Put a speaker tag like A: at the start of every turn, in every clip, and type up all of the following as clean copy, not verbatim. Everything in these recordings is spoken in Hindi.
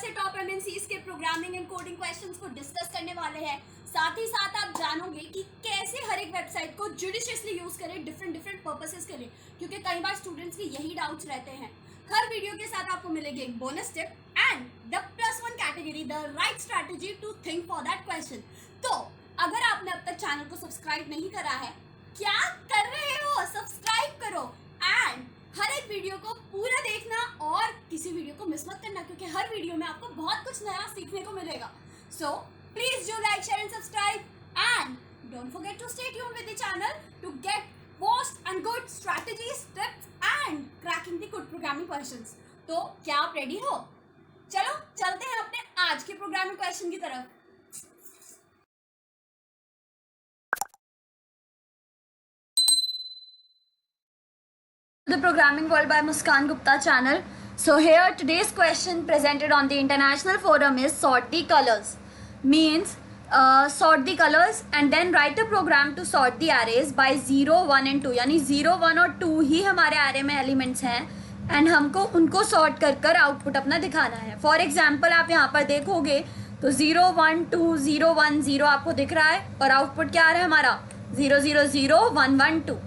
A: से टॉप एमएनसीज के प्रोग्रामिंग एंड कोडिंग क्वेश्चंस को डिस्कस करने वाले हैं। साथ ही साथ आप जानोगे कि कैसे हर एक वेबसाइट को जुडिशियसली यूज करें डिफरेंट पर्पसेस के लिए, क्योंकि कई बार स्टूडेंट्स के यही डाउट्स रहते हैं। हर वीडियो के साथ आपको मिलेगी एक bonus tip and the +1 category, the right strategy to think for that question. तो अगर आपने अब तक चैनल को सब्सक्राइब नहीं करा है, क्या कर रहे हो? सब्सक्राइब करो एंड हर एक वीडियो को पूरा देखना और किसी वीडियो को मिस मत करना, क्योंकि हर वीडियो में आपको बहुत कुछ नया सीखने को मिलेगा। So please do like, share and subscribe and don't forget to stay tuned with the channel to get most and good strategies, tips and cracking the good programming questions. तो क्या आप रेडी हो? चलो चलते हैं अपने आज के प्रोग्रामिंग क्वेश्चन की तरफ। The Programming World by Muskan Gupta channel. So here today's question presented on the international forum is sort the colors. Means sort the colors and then write a program to sort the arrays by 0, 1 and 2. यानी 0, 1 और 2 ही हमारे array में elements हैं and हमको उनको sort कर output अपना दिखाना है। For example आप यहाँ पर देखोगे तो 0, 1, 2, 0, 1, 0 आपको दिख रहा है और output क्या आ रहा है हमारा 0, 0, 0, 1, 1, 2।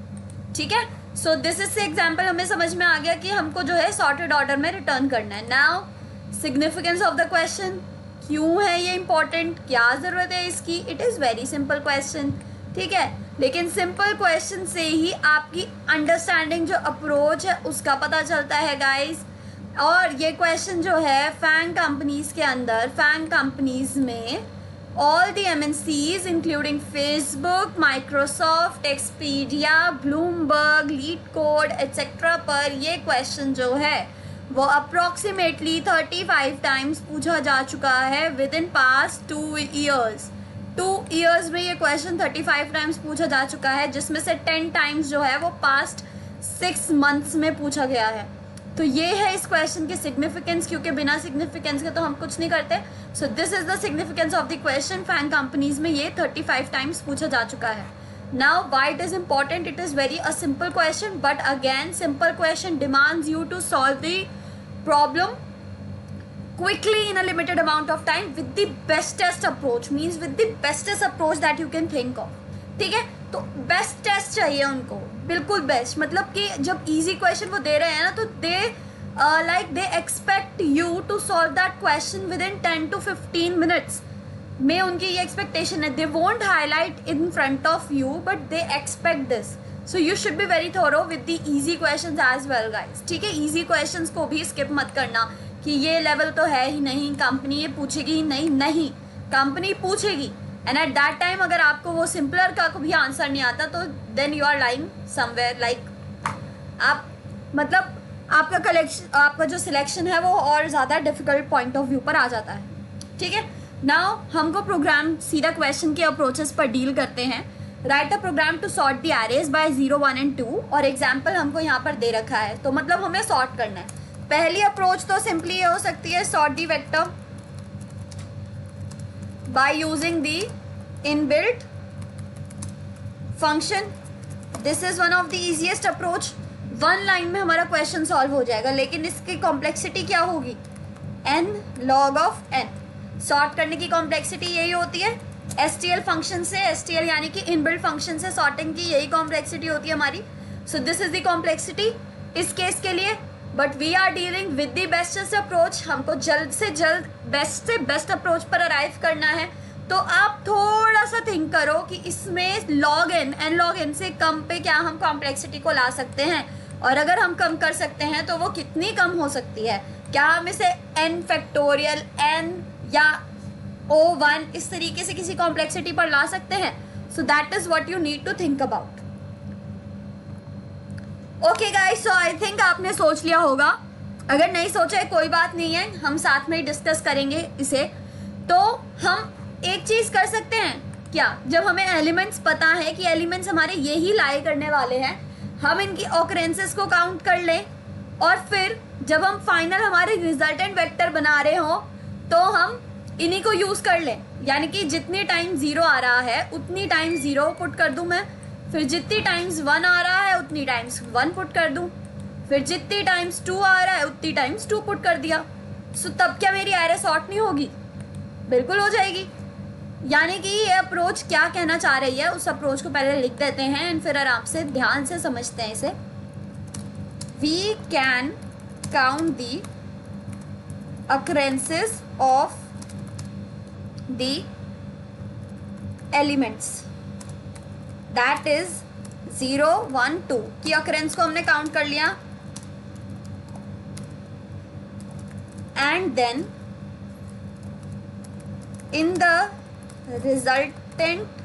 A: ठीक है, सो दिस इज एग्जाम्पल हमें समझ में आ गया कि हमको जो है सॉर्टेड ऑर्डर में रिटर्न करना है। Now significance of the question, क्यों है ये इंपॉर्टेंट, क्या ज़रूरत है इसकी? It is very simple question, ठीक है, लेकिन सिंपल क्वेश्चन से ही आपकी अंडरस्टैंडिंग जो अप्रोच है उसका पता चलता है गाइस। और ये क्वेश्चन जो है फैंग कंपनीज के अंदर, फैंग कंपनीज में all the MNCs including Facebook, Microsoft, Expedia, Bloomberg, LeetCode etc. पर ये क्वेश्चन जो है वो अप्रॉक्सीमेटली 35 टाइम्स पूछा जा चुका है with in past 2 years. 2 years में ये क्वेश्चन 35 टाइम्स पूछा जा चुका है, जिसमें से 10 टाइम्स जो है वो पास्ट 6 मंथ्स में पूछा गया है। तो ये है इस क्वेश्चन की सिग्निफिकेंस, क्योंकि बिना सिग्निफिकेंस के तो हम कुछ नहीं करते। So this is the significance of the question. FAANG companies में ये 35 टाइम्स पूछा जा चुका है। Now why it is important? It is very a simple question, but again simple question demands you to solve the problem quickly in a limited amount of time with the bestest approach, means with the bestest approach that you can think of। ठीक है, तो बेस्ट टेस्ट चाहिए उनको, बिल्कुल बेस्ट। मतलब कि जब इजी क्वेश्चन वो दे रहे हैं ना, तो they expect you to solve that question within 10 to 15 minutes में। उनकी ये एक्सपेक्टेशन है। They won't highlight in front of you but they expect this. So you should be very thorough with the easy question as well guys. ठीक है, इजी क्वेश्चन को भी स्किप मत करना कि ये लेवल तो है ही नहीं, कंपनी ये पूछेगी ही नहीं, कंपनी पूछेगी। एंड एट दैट टाइम अगर आपको वो सिंपलर का भी आंसर नहीं आता तो then you are lying somewhere, like आप मतलब आपका जो सिलेक्शन है वो और ज़्यादा डिफिकल्ट पॉइंट ऑफ व्यू पर आ जाता है। ठीक है, नाउ हमको प्रोग्राम सीधा क्वेश्चन के अप्रोचेस पर डील करते हैं। Write a program to sort the arrays by 0, 1 and 2 और एग्जाम्पल हमको यहाँ पर दे रखा है, तो मतलब हमें सॉर्ट करना है। पहली अप्रोच तो सिंपली ये हो सकती है sort the vector by using the inbuilt function। this is one of the easiest approach। 1 line में हमारा क्वेश्चन सॉल्व हो जाएगा, लेकिन इसकी कॉम्प्लेक्सिटी क्या होगी? n log of n। Sort करने की कॉम्प्लेक्सिटी यही होती है। STL फंक्शन से, STL यानी कि इनबिल्ट फंक्शन से सॉर्टिंग की यही कॉम्प्लेक्सिटी होती है हमारी। So this is the complexity इस केस के लिए। But we are dealing with the bestest approach. हमको जल्द से जल्द बेस्ट से बेस्ट अप्रोच पर अराइव करना है। तो आप थोड़ा सा थिंक करो कि इसमें log n से कम पे क्या हम कॉम्प्लेक्सिटी को ला सकते हैं, और अगर हम कम कर सकते हैं तो वो कितनी कम हो सकती है? क्या हम इसे n फैक्टोरियल n या O1 इस तरीके से किसी कॉम्प्लेक्सिटी पर ला सकते हैं? So that is what you need to think about. Okay guys, so I think आपने सोच लिया होगा। अगर नहीं सोचा है कोई बात नहीं है, हम साथ में ही डिस्कस करेंगे इसे। तो हम एक चीज़ कर सकते हैं क्या, जब हमें एलिमेंट्स पता है कि एलिमेंट्स हमारे यही लाई करने वाले हैं, हम इनकी ऑकरेंसेस को काउंट कर लें और फिर जब हम फाइनल हमारे रिजल्टेंट वेक्टर बना रहे हो तो हम इन्हीं को यूज़ कर लें। यानी कि जितनी टाइम 0 आ रहा है उतनी टाइम 0 पुट कर दूँ मैं, फिर जितनी टाइम्स 1 आ रहा है उतनी टाइम्स 1 पुट कर दूं, फिर जितनी टाइम्स 2 आ रहा है उतनी टाइम्स 2 पुट कर दिया। सो तब क्या मेरी एरे सॉर्ट नहीं होगी? बिल्कुल हो जाएगी। यानी कि ये अप्रोच क्या कहना चाह रही है, उस अप्रोच को पहले लिख देते हैं एंड फिर आराम से ध्यान से समझते हैं इसे। We can count the occurrences of the elements, that is 0 1 2 की occurrence को हमने काउंट कर लिया, and then in the resultant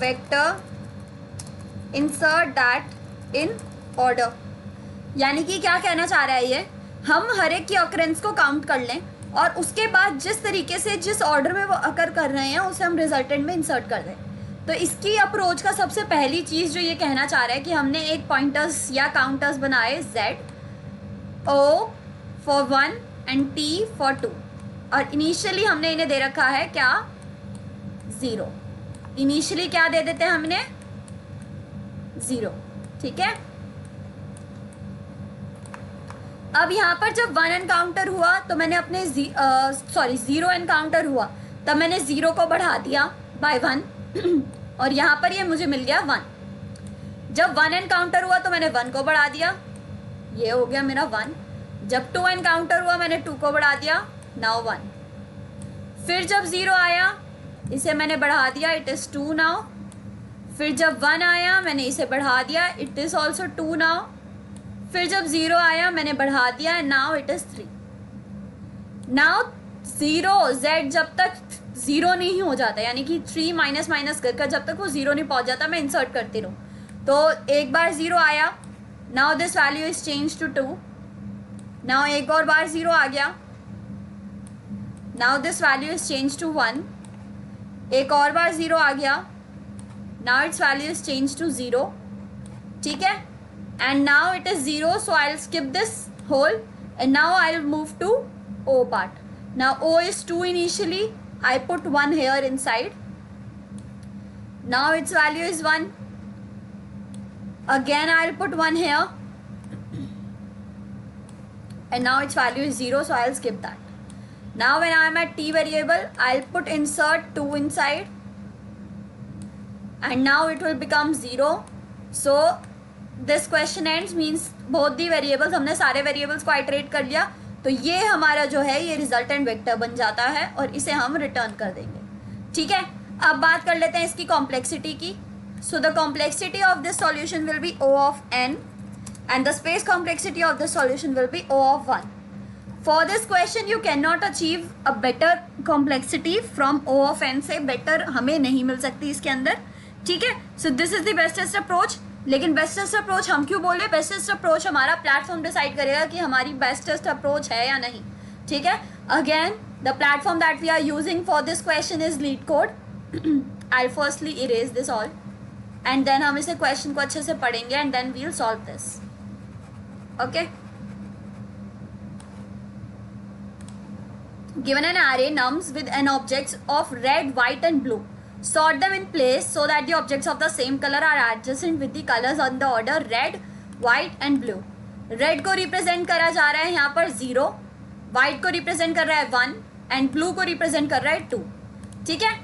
A: vector insert that in order। यानी कि क्या कहना चाह रहा है ये, हम हर एक की ऑकरेंस को काउंट कर लें और उसके बाद जिस तरीके से जिस ऑर्डर में वो अकर कर रहे हैं उसे हम रिजल्टेंट में इंसर्ट कर दें। तो इसकी अप्रोच का सबसे पहली चीज़ जो ये कहना चाह रहा है कि हमने एक पॉइंटर्स या काउंटर्स बनाए Z O for 1 and T for 2, और इनिशियली हमने इन्हें दे रखा है क्या, 0। इनिशियली क्या दे देते हैं हमने, 0, ठीक है। अब यहाँ पर जब 1 एनकाउंटर हुआ तो मैंने अपने 0 एनकाउंटर हुआ तब मैंने 0 को बढ़ा दिया बाय 1 और यहाँ पर ये मुझे मिल गया 1। जब 1 एनकाउंटर हुआ तो मैंने 1 को बढ़ा दिया, ये हो गया मेरा 1। जब 2 एनकाउंटर हुआ मैंने 2 को बढ़ा दिया, नाउ 1। फिर जब 0 आया इसे मैंने बढ़ा दिया, इट इज़ 2 नाउ। फिर जब 1 आया मैंने इसे बढ़ा दिया, इट इज़ ऑल्सो 2 नाउ। फिर जब 0 आया मैंने बढ़ा दिया, now it is 3। Now 0 Z जब तक 0 नहीं हो जाता, यानी कि 3 माइनस माइनस कर जब तक वो 0 नहीं पहुंच जाता, मैं इंसर्ट करती रहूँ। तो एक बार 0 आया, now this value is change to 2। Now एक और बार 0 आ गया, now this value is change to 1। एक और बार 0 आ गया, now it's value is change to 0, ठीक है। And now it is 0, so I'll skip this whole and now I'll move to O part. Now O is 2 initially, I put 1 here inside. Now its value is 1. Again I'll put 1 here and now its value is 0, so I'll skip that. Now when I am at T variable, I'll put insert 2 inside and now it will become 0. So this question ends, means both the variables, हमने सारे वेरिएबल्स को आइटरेट कर लिया, तो ये हमारा जो है ये रिजल्टेंट वेक्टर बन जाता है और इसे हम रिटर्न कर देंगे, ठीक है। अब बात कर लेते हैं इसकी कॉम्प्लेक्सिटी की। So the complexity of this solution will be O of n and the space complexity of this solution will be O of 1। For this question you can not achieve a better complexity from O of n, से बेटर हमें नहीं मिल सकती इसके अंदर, ठीक है। So this is the bestest approach. लेकिन बेस्टेस्ट अप्रोच हम क्यों बोले, बेस्टेस्ट अप्रोच हमारा प्लेटफॉर्म डिसाइड करेगा कि हमारी बेस्टेस्ट अप्रोच है या नहीं, ठीक है। Again the platform that we are using for this question is LeetCode। I firstly erase this all and then हम इसे क्वेश्चन को अच्छे से पढ़ेंगे and then we will solve this, okay. Given an array nums with n objects of red, white and blue. Sort them in place so that the objects of the same color are adjacent with the colors on the order red, white and blue. Red को रिप्रेजेंट करा जा रहा है यहाँ पर 0, white को रिप्रेजेंट कर रहा है 1 एंड blue को रिप्रेजेंट कर रहा है 2, ठीक है।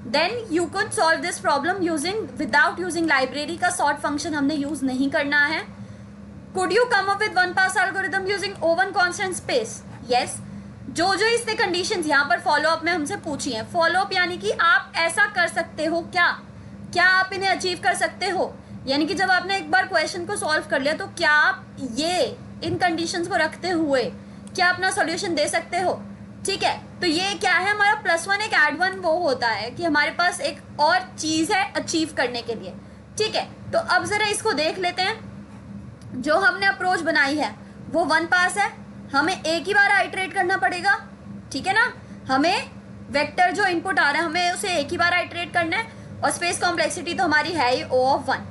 A: Then you could solve this problem using without using library का सॉर्ट फंक्शन हमने यूज नहीं करना है। Could you come up with one pass algorithm using O1 constant space? Yes. जो इसने कंडीशंस यहाँ पर फॉलोअप में हमसे पूछी हैं, फॉलोअप यानी कि आप ऐसा कर सकते हो क्या आप इन्हें अचीव कर सकते हो, यानी कि जब आपने एक बार क्वेश्चन को सॉल्व कर लिया तो क्या आप ये इन कंडीशंस को रखते हुए क्या अपना सॉल्यूशन दे सकते हो, ठीक है। तो ये क्या है, हमारा +1 एक ऐड 1 वो होता है कि हमारे पास एक और चीज़ है अचीव करने के लिए, ठीक है। तो अब ज़रा इसको देख लेते हैं। जो हमने अप्रोच बनाई है वो 1 पास है, हमें एक ही बार आइटरेट करना पड़ेगा, ठीक है ना। हमें वेक्टर जो इनपुट आ रहा है हमें उसे एक ही बार आइटरेट करना है और स्पेस कॉम्प्लेक्सिटी तो हमारी है ही O ऑफ 1,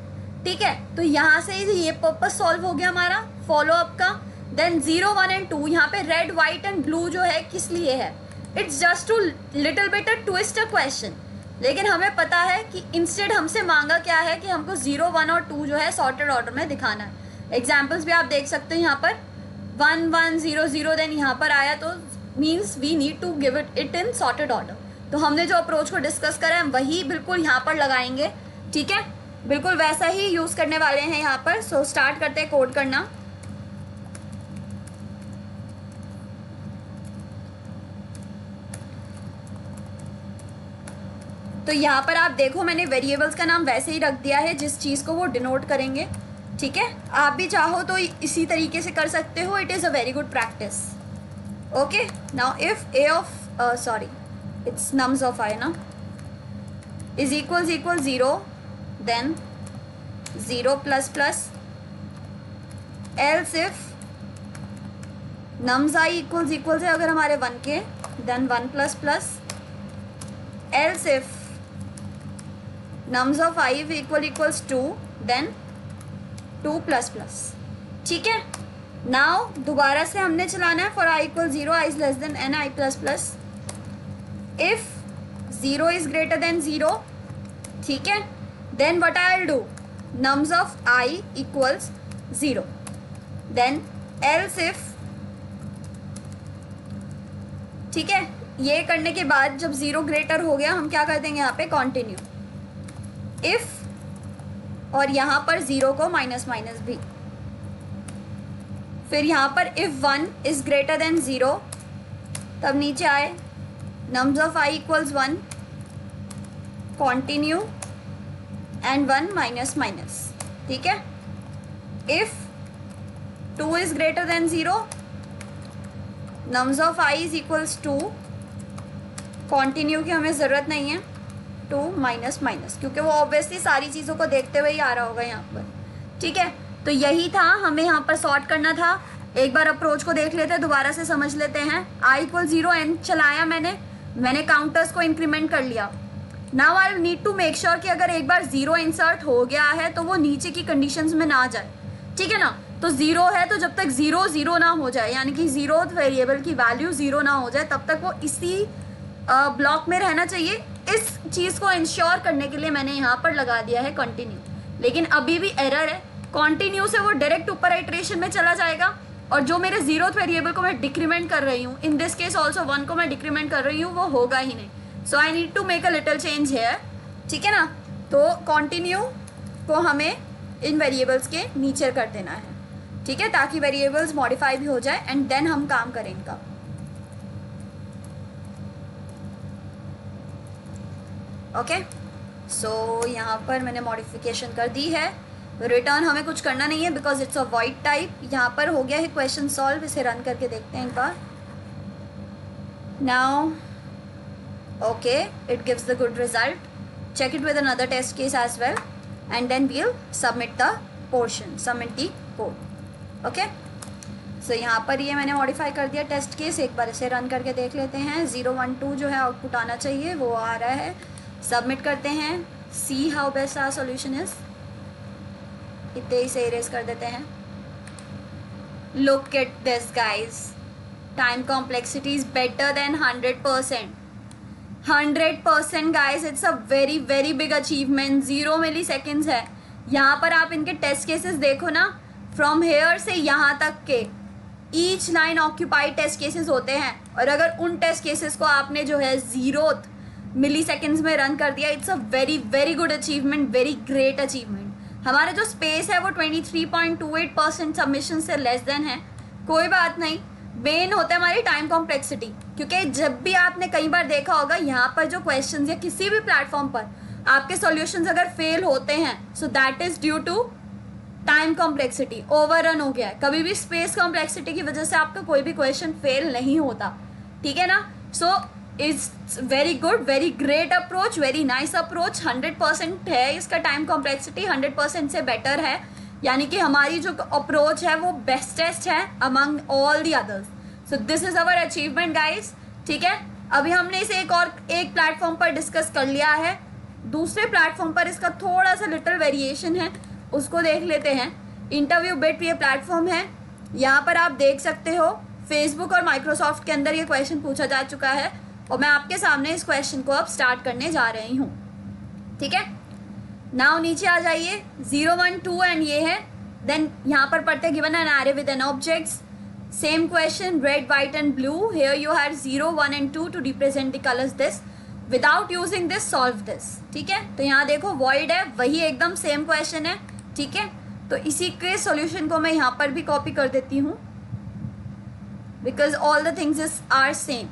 A: ठीक है। तो यहाँ से ये पर्पस सॉल्व हो गया हमारा फॉलोअप का। देन 0, 1 एंड 2 यहाँ पे रेड, वाइट एंड ब्लू जो है किस लिए है, it's just to little bit twist a question. लेकिन हमें पता है कि इंस्टेड हमसे मांगा क्या है कि हमको 0, 1 और 2 जो है सॉर्टेड ऑर्डर में दिखाना है। एग्जाम्पल्स भी आप देख सकते हैं यहाँ पर। 1100 देन यहाँ पर आया, तो means we need to give it in sorted order. तो हमने जो अप्रोच को डिस्कस करा है वही बिल्कुल यहाँ पर लगाएंगे, ठीक है, बिल्कुल वैसा ही यूज़ करने वाले हैं यहाँ पर। सो स्टार्ट करते हैं कोड करना। तो यहाँ पर आप देखो मैंने वेरिएबल्स का नाम वैसे ही रख दिया है जिस चीज़ को वो डिनोट करेंगे, ठीक है। आप भी चाहो तो इसी तरीके से कर सकते हो, it is a very good practice. Okay, now if a of sorry it's nums of i ना is equal 0 then 0 plus plus, else if nums i equal है अगर हमारे 1 के then 1 plus plus, else if nums of i equals 2 then 2 plus plus, ठीक है। नाउ दोबारा से हमने चलाना है for i equal 0 i is less than n i plus plus, if 0 is greater than 0, ठीक है, then what I will do, nums of i equals 0 then else if, ठीक है। ये करने के बाद जब 0 ग्रेटर हो गया हम क्या कर देंगे यहाँ पे कंटिन्यू, इफ और यहाँ पर 0 को माइनस माइनस भी, फिर यहाँ पर इफ 1 इज ग्रेटर देन 0 तब नीचे आए nums of i equals 1 continue and 1 minus minus, ठीक है। If 2 is greater than 0 nums of i is equals 2, continue की हमें ज़रूरत नहीं है, 2 माइनस माइनस, क्योंकि वो ऑब्वियसली सारी चीज़ों को देखते हुए ही आ रहा होगा यहाँ पर, ठीक है। तो यही था हमें यहाँ पर सॉर्ट करना था। एक बार अप्रोच को देख लेते हैं, दोबारा से समझ लेते हैं। i इक्वल 0 n चलाया मैंने काउंटर्स को इंक्रीमेंट कर लिया। Now I need to make sure कि अगर एक बार 0 इंसर्ट हो गया है तो वो नीचे की कंडीशंस में ना जाए, ठीक है ना। तो 0 है तो जब तक 0 ना हो जाए, यानी कि 0th वेरिएबल की वैल्यू 0 ना हो जाए तब तक वो इसी ब्लॉक में रहना चाहिए। इस चीज़ को इंश्योर करने के लिए मैंने यहाँ पर लगा दिया है कंटिन्यू, लेकिन अभी भी एरर है। कंटिन्यू से वो डायरेक्ट ऊपर आइट्रेशन में चला जाएगा और जो मेरे 0th वेरिएबल को मैं डिक्रीमेंट कर रही हूँ, इन दिस केस ऑल्सो 1 को मैं डिक्रीमेंट कर रही हूँ, वो होगा ही नहीं। So I need to make a little change here, ठीक है ना। तो कंटिन्यू को हमें इन वेरिएबल्स के नीचे कर देना है, ठीक है, ताकि वेरिएबल्स मॉडिफाई भी हो जाए एंड देन हम काम करें इनका। ओके, सो यहाँ पर मैंने मॉडिफिकेशन कर दी है। रिटर्न हमें कुछ करना नहीं है because it's a void type. यहाँ पर हो गया है क्वेश्चन सॉल्व, इसे रन करके देखते हैं एक बार। Now okay, it gives the good result, check it with another test case as well and then we'll submit the portion, submit the code. Okay, so यहाँ पर ये मैंने मॉडिफाई कर दिया टेस्ट केस। एक बार इसे रन करके देख लेते हैं। 0 1 2 जो है आउटपुट आना चाहिए वो आ रहा है। सबमिट करते हैं, see how best our solution is. इतने ही से इरेज कर देते हैं। Look at this guys, time complexity is better than 100%. 100% guys, it's a very very big achievement. 0 milliseconds है। यहाँ पर आप इनके टेस्ट केसेस देखो ना, फ्रॉम हेयर से यहाँ तक के each line occupied test cases होते हैं, और अगर उन टेस्ट केसेस को आपने जो है 0th मिली सेकेंड्स में रन कर दिया, it's a very very good achievement, very great achievement. हमारा जो स्पेस है वो 23.28% सबमिशन से लेस देन है। कोई बात नहीं, मेन होता है हमारी टाइम कॉम्प्लेक्सिटी, क्योंकि जब भी आपने कई बार देखा होगा यहाँ पर जो क्वेश्चंस या किसी भी प्लेटफॉर्म पर आपके सॉल्यूशंस अगर फेल होते हैं, so that is due to time complexity, overrun हो गया है। कभी भी स्पेस कॉम्प्लेक्सिटी की वजह से आपका कोई भी क्वेश्चन फेल नहीं होता, ठीक है ना। So it's very good, very great approach, very nice approach. 100% है इसका टाइम कॉम्प्लेक्सिटी, 100% से बेटर है, यानी कि हमारी जो अप्रोच है वो बेस्टेस्ट है among all the others. So this is our achievement guys, ठीक है। अभी हमने इसे एक प्लेटफॉर्म पर डिस्कस कर लिया है, दूसरे प्लेटफॉर्म पर इसका थोड़ा सा लिटिल वेरिएशन है, उसको देख लेते हैं। इंटरव्यू बिट ये प्लेटफॉर्म है, यहाँ पर आप देख सकते हो फेसबुक और माइक्रोसॉफ्ट के अंदर ये क्वेश्चन पूछा जा चुका है और मैं आपके सामने इस क्वेश्चन को अब स्टार्ट करने जा रही हूँ, ठीक है। नाउ नीचे आ जाइए, 0 1 2 एंड ये है। देन यहाँ पर पढ़ते given an array with n objects, Same question, red, white and blue. Here you had 0, 1 and 2 to represent the colors this. Without using this, solve this. ठीक है, तो यहाँ देखो void है, वही एकदम सेम क्वेश्चन है. ठीक है, तो इसी के सॉल्यूशन को मैं यहाँ पर भी कॉपी कर देती हूँ, because all the things are same.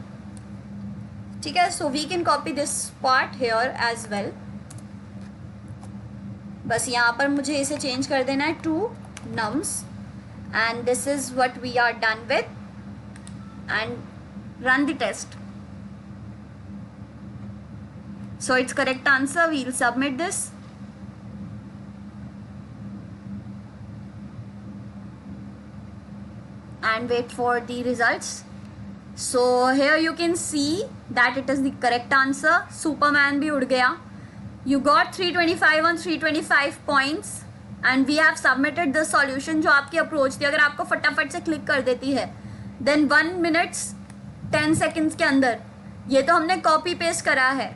A: ठीक है, so we can copy this part here as well. बस यहाँ पर मुझे इसे चेंज कर देना है to nums, and this is what we are done with, and run the test. So it's correct answer. We'll submit this. And wait for the results. So here you can see that it is the correct answer. Superman भी उड़ गया. You got 325 on 325 points and we have submitted the solution. जो आपकी अप्रोच थी, अगर आपको फटाफट से क्लिक कर देती है then 1 minutes 10 seconds के अंदर, ये तो हमने कॉपी पेस्ट करा है,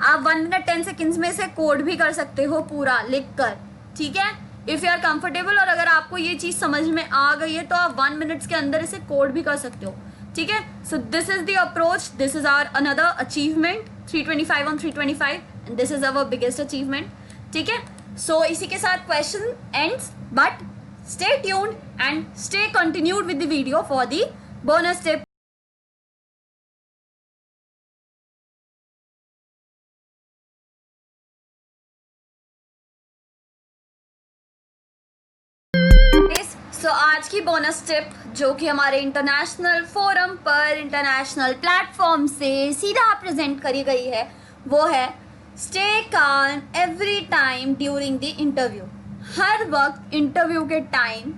A: आप 1 minute 10 seconds में से कोड भी कर सकते हो पूरा लिख कर. ठीक है, इफ़ यू आर कंफर्टेबल, और अगर आपको ये चीज़ समझ में आ गई है तो आप 1 minute के अंदर इसे कोड भी कर सकते हो. ठीक है, so this is the approach, this is our another achievement, 325 on 325, and this is our biggest achievement. ठीक है, सो इसी के साथ question ends, but stay tuned and stay continued with the video for the bonus tip. So आज की बोनस टिप जो कि हमारे इंटरनेशनल फोरम पर, इंटरनेशनल प्लेटफॉर्म से सीधा प्रेजेंट करी गई है, वो है stay calm every time during the interview. हर वक्त इंटरव्यू के टाइम,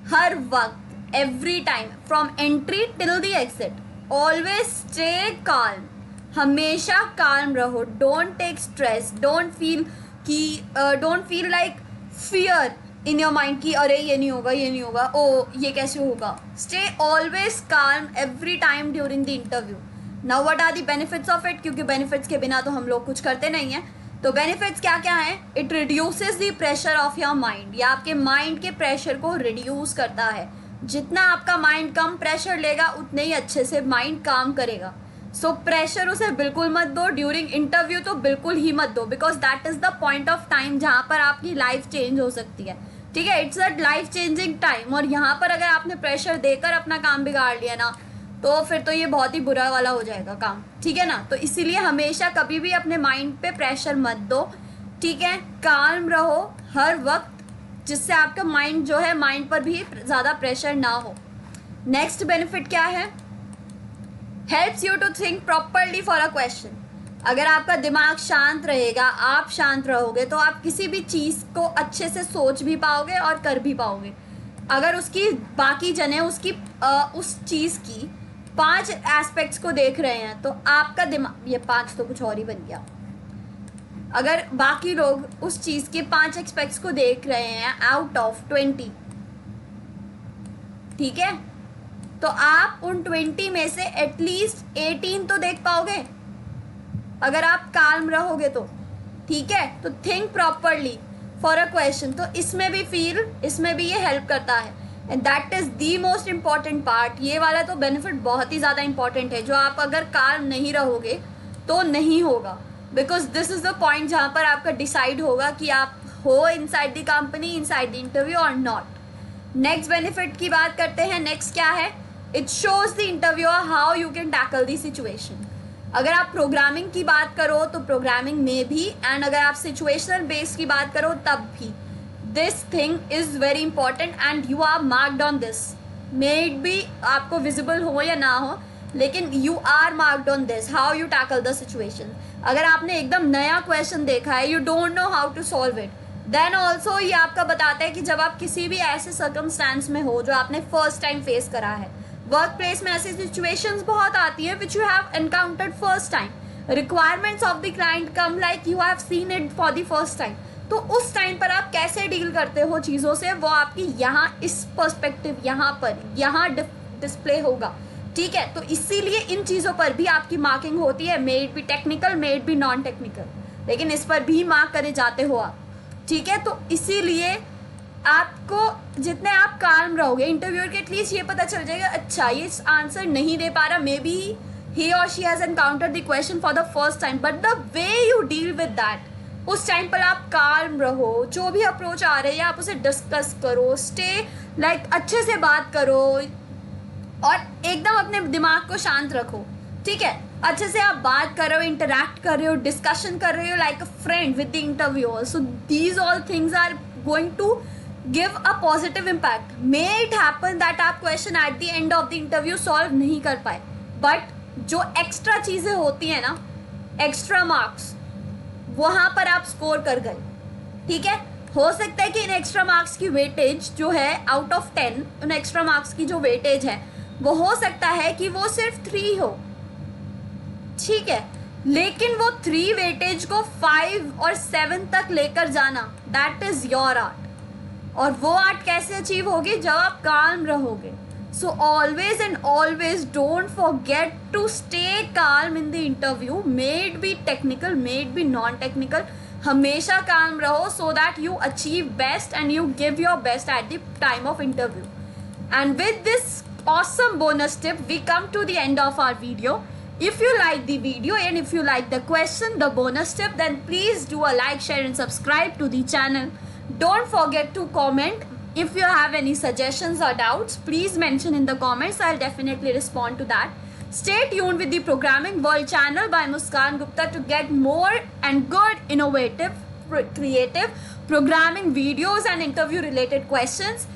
A: हर वक्त, every time, from entry till the exit, always stay calm. हमेशा calm रहो. Don't take stress, don't feel like fear in your mind कि अरे ये नहीं होगा, ये नहीं होगा, ओ ये कैसे होगा. Stay always calm every time during the interview. Now what are the benefits of it, क्योंकि बेनिफिट्स के बिना तो हम लोग कुछ करते नहीं हैं. तो बेनिफिट्स क्या क्या हैं? It reduces the pressure of your mind. ये आपके माइंड के प्रेशर को रिड्यूस करता है. जितना आपका माइंड कम प्रेशर लेगा उतने ही अच्छे से माइंड काम करेगा. सो प्रेशर उसे बिल्कुल मत दो. ड्यूरिंग इंटरव्यू तो बिल्कुल ही मत दो, because that is the point of time जहाँ पर आपकी लाइफ चेंज हो सकती है. ठीक है, it's a life changing time, और यहाँ पर अगर आपने प्रेशर देकर अपना काम बिगाड़ लिया ना, तो फिर तो ये बहुत ही बुरा वाला हो जाएगा काम. ठीक है ना, तो इसीलिए हमेशा कभी भी अपने माइंड पे प्रेशर मत दो. ठीक है, काम रहो हर वक्त, जिससे आपका माइंड जो है, माइंड पर भी ज़्यादा प्रेशर ना हो. नेक्स्ट बेनिफिट क्या है? Helps you to think properly for a question. अगर आपका दिमाग शांत रहेगा, आप शांत रहोगे, तो आप किसी भी चीज़ को अच्छे से सोच भी पाओगे और कर भी पाओगे. अगर उसकी बाकी जने उस चीज़ की 5 एस्पेक्ट्स को देख रहे हैं, तो आपका दिमाग, ये 5 तो कुछ और ही बन गया. अगर बाकी लोग उस चीज़ के 5 एस्पेक्ट्स को देख रहे हैं आउट ऑफ 20, ठीक है, तो आप उन 20 में से एटलीस्ट 18 तो देख पाओगे अगर आप काल्म रहोगे तो. ठीक है, तो think properly for a question. तो इसमें भी ये हेल्प करता है, and that is the most important part. ये वाला तो बेनिफिट बहुत ही ज़्यादा इंपॉर्टेंट है, जो आप अगर काल्म नहीं रहोगे तो नहीं होगा, because this is the point जहाँ पर आपका डिसाइड होगा कि आप हो inside the company, inside the interview और नॉट. नेक्स्ट बेनिफिट की बात करते हैं. नेक्स्ट क्या है? It shows the interviewer how you can tackle the situation. अगर आप प्रोग्रामिंग की बात करो तो प्रोग्रामिंग में भी, एंड अगर आप सिचुएशनल बेस्ड की बात करो तब भी, this thing is very important and you are marked on this. May it be आपको विजिबल हो या ना हो, लेकिन you are marked on this, how you tackle the situation. अगर आपने एकदम नया क्वेश्चन देखा है, you don't know how to solve it, then also ये आपका बताता है कि जब आप किसी भी ऐसे सर्कमस्टांस में हो जो आपने फर्स्ट टाइम फेस करा है. वर्क प्लेस में ऐसी सिचुएशंस बहुत आती है which you have encountered first time. Requirements of the client come like you have seen it for the first time. तो उस टाइम पर आप कैसे डील करते हो चीज़ों से, वो आपकी यहाँ इस पर्सपेक्टिव यहाँ डिस्प्ले होगा. ठीक है, तो इसीलिए इन चीज़ों पर भी आपकी मार्किंग होती है. मे it be technical, may it be non technical, लेकिन इस पर भी मार्क करे जाते हो आप. ठीक है, तो इसीलिए आपको जितने आप काम रहोगे इंटरव्यूअर के एटलीस्ट ये पता चल जाएगा, अच्छा ये आंसर नहीं दे पा रहा, मे बी ही और she has encountered the question for the first time, but the way you deal with that, उस टाइम पर आप काम रहो, जो भी अप्रोच आ रही है आप उसे डिस्कस करो, स्टे लाइक अच्छे से बात करो और एकदम अपने दिमाग को शांत रखो, ठीक है। अच्छे से आप बात कर रहे हो, इंटरैक्ट कर रहे हो, डिस्कशन कर रहे हो like a friend with the interviewer, so these all things are going to give a positive impact. May it happen that आप question at the end of the interview solve नहीं कर पाए, बट जो एक्स्ट्रा चीज़ें होती हैं ना, एक्स्ट्रा मार्क्स, वहाँ पर आप स्कोर कर गए, ठीक है। हो सकता है कि इन एक्स्ट्रा मार्क्स की वेटेज जो है आउट ऑफ 10, उन एक्स्ट्रा मार्क्स की जो वेटेज है वो हो सकता है कि वो सिर्फ 3 हो, ठीक है, लेकिन वो 3 वेटेज को 5 और 7 तक लेकर जाना, दैट इज योर आर्ट। और वो आर्ट कैसे अचीव होगी, जब आप काम रहोगे। So always and always don't forget to stay calm in the interview, may it be technical, may it be non technical, हमेशा काम रहो so that you achieve best and you give your best at the time of interview. And with this awesome bonus tip, we come to the end of our video. If you like the video and if you like the question, the bonus tip, then please do a like, share and subscribe to the channel. Don't forget to comment. If you have any suggestions or doubts, please mention in the comments. I'll definitely respond to that. Stay tuned with the Programming World channel by Muskan Gupta to get more and good, innovative, creative programming videos and interview related questions.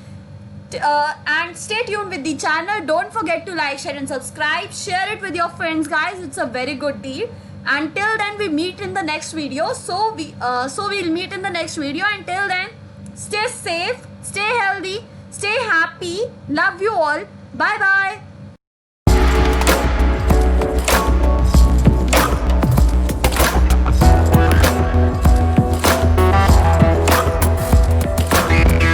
A: And stay tuned with the channel. Don't forget to like, share and subscribe. Share it with your friends, guys. It's a very good deal. Until then, we meet in the next video. So we'll meet in the next video. Until then, stay safe, stay healthy, stay happy. Love you all. Bye bye.